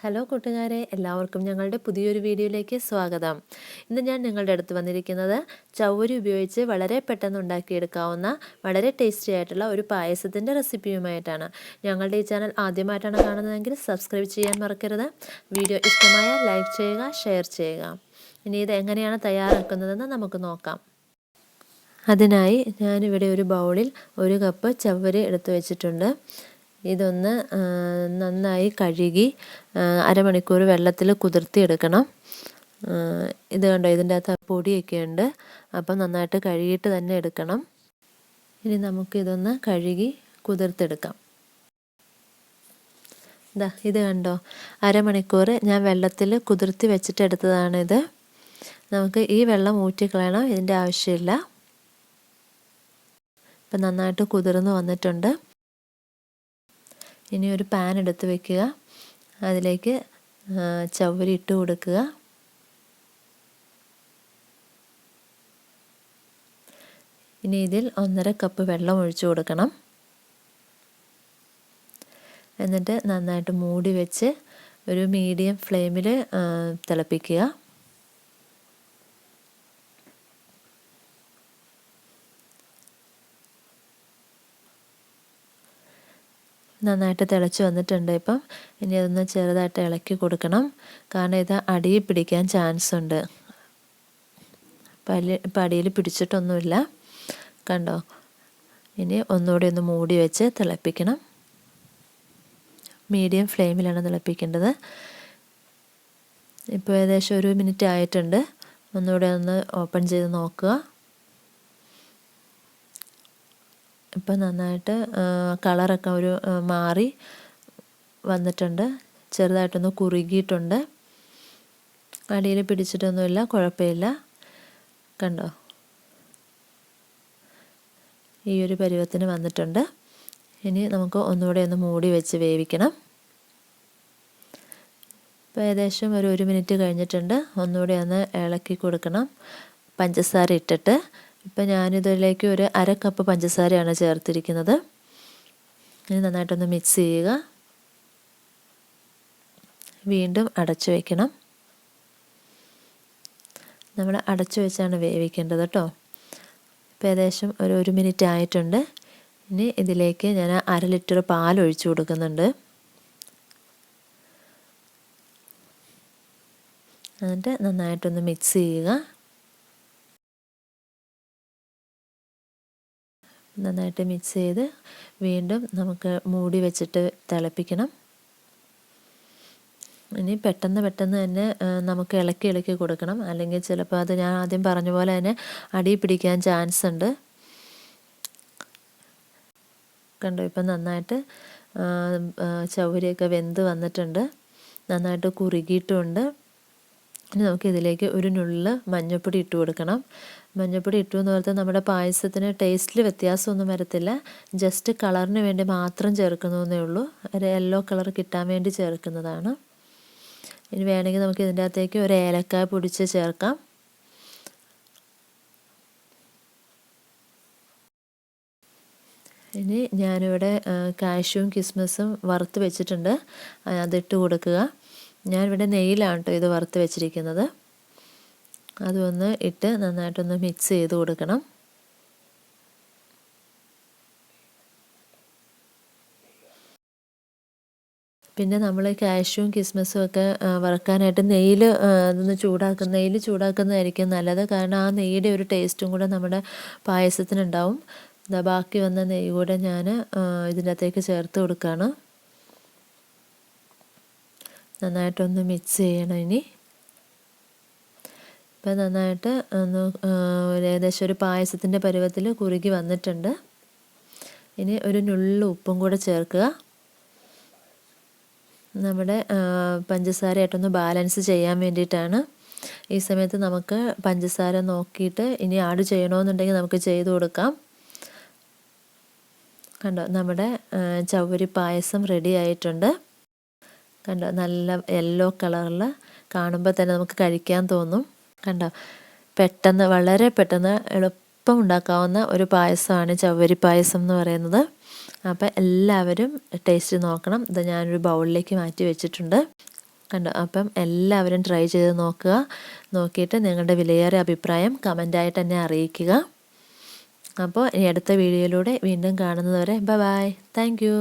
Hello കൂട്ടുകാരെ, എല്ലാവർക്കും ഞങ്ങളുടെ പുതിയൊരു വീഡിയോയിലേക്ക് സ്വാഗതം. ഇന്ന് ഞാൻ നിങ്ങളുടെ അടുത്ത് വന്നിരിക്കുന്നത് ചവ്വരി ഉപയോഗിച്ച് വളരെ പെട്ടെന്ന് ഉണ്ടാക്കിയെടുക്കാവുന്ന വളരെ ടേസ്റ്റി ആയിട്ടുള്ള ഒരു പായസത്തിൻ്റെ റെസിപ്പിയുമായിട്ടാണ്. ഞങ്ങളുടെ ഈ ചാനൽ ആദ്യമായിട്ടാണ് കാണുന്നതെങ്കിൽ സബ്സ്ക്രൈബ് ചെയ്യാൻ മറക്കരുത്. വീഡിയോ ഇഷ്ടമായാൽ ലൈക്ക് ചെയ്യുക, ഷെയർ ചെയ്യുക. ഇനി ഇത് എങ്ങനെയാണ് തയ്യാറാക്കുന്നതെന്ന് നമുക്ക് നോക്കാം. അതിനായി ഞാനിവിടെ ഒരു ബൗളിൽ 1 കപ്പ് ചവ്വരി എടുത്തു വെച്ചിട്ടുണ്ട്. ഇതൊന്ന് നന്നായി കഴുകി അരമണിക്കൂർ വെള്ളത്തിൽ കുതിർത്തിയെടുക്കണം. ഇത് കണ്ടോ, ഇതിൻ്റെ അകത്ത് പൊടിയൊക്കെ ഉണ്ട്. അപ്പം നന്നായിട്ട് കഴുകിയിട്ട് തന്നെ എടുക്കണം. ഇനി നമുക്കിതൊന്ന് കഴുകി കുതിർത്തെടുക്കാം. ഇത് കണ്ടോ, അരമണിക്കൂർ ഞാൻ വെള്ളത്തിൽ കുതിർത്തി വെച്ചിട്ട് എടുത്തതാണിത്. നമുക്ക് ഈ വെള്ളം ഊറ്റിക്കളയണം, ഇതിൻ്റെ ആവശ്യമില്ല. ഇപ്പം നന്നായിട്ട് കുതിർന്ന് വന്നിട്ടുണ്ട്. ഇനി ഒരു പാൻ എടുത്ത് വെക്കുക. അതിലേക്ക് ചവ്വരി ഇട്ട് കൊടുക്കുക. ഇനി ഇതിൽ 1.5 കപ്പ് വെള്ളം ഒഴിച്ചു കൊടുക്കണം. എന്നിട്ട് നന്നായിട്ട് മൂടി വെച്ച് ഒരു മീഡിയം ഫ്ലെയിമിൽ തിളപ്പിക്കുക. നന്നായിട്ട് തിളച്ച് വന്നിട്ടുണ്ട്. ഇപ്പം ഇനി അതൊന്ന് ചെറുതായിട്ട് ഇളക്കി കൊടുക്കണം, കാരണം ഇത് അടിയിൽ പിടിക്കാൻ ചാൻസ് ഉണ്ട്. ഇപ്പം അടിയിൽ പിടിച്ചിട്ടൊന്നുമില്ല, കണ്ടോ. ഇനി ഒന്നുകൂടി ഒന്ന് മൂടി വെച്ച് തിളപ്പിക്കണം. മീഡിയം ഫ്ലെയിമിലാണ് തിളപ്പിക്കേണ്ടത്. ഇപ്പോൾ ഏകദേശം 1 മിനിറ്റ് ആയിട്ടുണ്ട്. ഒന്നുകൂടെ ഒന്ന് ഓപ്പൺ ചെയ്ത് നോക്കുക. ഇപ്പം നന്നായിട്ട് കളറൊക്കെ മാറി വന്നിട്ടുണ്ട്. ചെറുതായിട്ടൊന്ന് കുറുകിയിട്ടുണ്ട്. അടിയിൽ പിടിച്ചിട്ടൊന്നുമില്ല, കുഴപ്പമില്ല. കണ്ടോ, ഈ ഒരു പരുവത്തിന് വന്നിട്ടുണ്ട്. ഇനി നമുക്ക് ഒന്നുകൂടെ ഒന്ന് മൂടി വെച്ച് വേവിക്കണം. ഇപ്പോൾ ഏകദേശം 1 മിനിറ്റ് കഴിഞ്ഞിട്ടുണ്ട്. ഒന്നുകൂടെ ഒന്ന് ഇളക്കി കൊടുക്കണം, പഞ്ചസാര ഇട്ടിട്ട്. ഇപ്പം ഞാനിതിലേക്ക് 1/2 കപ്പ് പഞ്ചസാരയാണ് ചേർത്തിരിക്കുന്നത്. ഇനി നന്നായിട്ടൊന്ന് മിക്സ് ചെയ്യുക. വീണ്ടും അടച്ചു വയ്ക്കണം. നമ്മൾ അടച്ചു വെച്ചാണ് വേവിക്കേണ്ടത് കേട്ടോ. ഇപ്പോൾ ഏകദേശം 1 മിനിറ്റ് ആയിട്ടുണ്ട്. ഇനി ഇതിലേക്ക് ഞാൻ 1/2 ലിറ്റർ പാൽ ഒഴിച്ചു കൊടുക്കുന്നുണ്ട്. എന്നിട്ട് നന്നായിട്ടൊന്ന് മിക്സ് ചെയ്യുക. നന്നായിട്ട് മിക്സ് ചെയ്ത് വീണ്ടും നമുക്ക് മൂടി വെച്ചിട്ട് തിളപ്പിക്കണം. ഇനി പെട്ടെന്ന് തന്നെ നമുക്ക് ഇളക്കി കൊടുക്കണം, അല്ലെങ്കിൽ ചിലപ്പോൾ അത് ഞാൻ ആദ്യം പറഞ്ഞ പോലെ തന്നെ അടി പിടിക്കാൻ ചാൻസ് ഉണ്ട്. കണ്ടോ, ഇപ്പം നന്നായിട്ട് ചവ്വരിയൊക്കെ വെന്ത് വന്നിട്ടുണ്ട്, നന്നായിട്ട് കുറുകിയിട്ടുമുണ്ട്. ഇനി നമുക്കിതിലേക്ക് ഒരു നുള്ള് മഞ്ഞൾപ്പൊടി ഇട്ട് കൊടുക്കണം. മഞ്ഞൾപ്പൊടി ഇട്ടു എന്ന് പറഞ്ഞാൽ നമ്മുടെ പായസത്തിന് ടേസ്റ്റിൽ വ്യത്യാസമൊന്നും വരത്തില്ല. ജസ്റ്റ് കളറിന് വേണ്ടി മാത്രം ചേർക്കുന്നതേ ഉള്ളൂ. ഒരു യെല്ലോ കളർ കിട്ടാൻ വേണ്ടി ചേർക്കുന്നതാണ്. ഇനി വേണമെങ്കിൽ നമുക്ക് ഇതിൻ്റെ അകത്തേക്ക് 1 ഏലക്കായ പൊടിച്ച് ചേർക്കാം. ഇനി ഞാനിവിടെ കാഷ്യൂവും കിസ്മിസും വറുത്ത് വെച്ചിട്ടുണ്ട്, അതിട്ട് കൊടുക്കുക. ഞാനിവിടെ നെയ്യിലാണ് കേട്ടോ ഇത് വറുത്ത് വെച്ചിരിക്കുന്നത്. അതൊന്ന് ഇട്ട് നന്നായിട്ടൊന്ന് മിക്സ് ചെയ്ത് കൊടുക്കണം. പിന്നെ നമ്മൾ കാഷ്യൂവും കിസ്മിസും ഒക്കെ വറുക്കാനായിട്ട് നെയ്യിൽ ചൂടാക്കുന്നതായിരിക്കും നല്ലത്. കാരണം ആ നെയ്യുടെ ഒരു ടേസ്റ്റും കൂടെ നമ്മുടെ പായസത്തിനുണ്ടാവും. ബാക്കി വന്ന നെയ്യ് കൂടെ ഞാൻ ഇതിൻ്റെ അകത്തേക്ക് ചേർത്ത് കൊടുക്കുകയാണ്. നന്നായിട്ടൊന്ന് മിക്സ് ചെയ്യണം. ഇനി ഇപ്പം നന്നായിട്ട് ഒന്ന് ഏകദേശം ഒരു പായസത്തിൻ്റെ പരുവത്തിൽ കുറുകി വന്നിട്ടുണ്ട്. ഇനി ഒരു നുള്ളു ഉപ്പും കൂടെ ചേർക്കുക. നമ്മുടെ പഞ്ചസാരയായിട്ടൊന്ന് ബാലൻസ് ചെയ്യാൻ വേണ്ടിയിട്ടാണ്. ഈ സമയത്ത് നമുക്ക് പഞ്ചസാര നോക്കിയിട്ട് ഇനി ആഡ് ചെയ്യണമെന്നുണ്ടെങ്കിൽ നമുക്ക് ചെയ്ത് കൊടുക്കാം. കണ്ടോ, നമ്മുടെ ചവ്വരി പായസം റെഡി ആയിട്ടുണ്ട്. കണ്ടോ, നല്ല യെല്ലോ കളറിൽ കാണുമ്പോൾ തന്നെ നമുക്ക് കഴിക്കാൻ തോന്നും. കണ്ടോ, വളരെ പെട്ടെന്ന് എളുപ്പം ഉണ്ടാക്കാവുന്ന ഒരു പായസമാണ് ചവ്വരി പായസം എന്ന് പറയുന്നത്. അപ്പോൾ എല്ലാവരും ടേസ്റ്റ് നോക്കണം. ഇത് ഞാനൊരു ബൗളിലേക്ക് മാറ്റി വെച്ചിട്ടുണ്ട്. കണ്ടോ? അപ്പം എല്ലാവരും ട്രൈ ചെയ്ത് നോക്കുക. നോക്കിയിട്ട് നിങ്ങളുടെ വിലയേറിയ അഭിപ്രായം കമൻ്റായിട്ട് എന്നെ അറിയിക്കുക. അപ്പോൾ ഇനി അടുത്ത വീഡിയോയിലൂടെ വീണ്ടും കാണുന്നതുവരെ ബൈ. Thank you.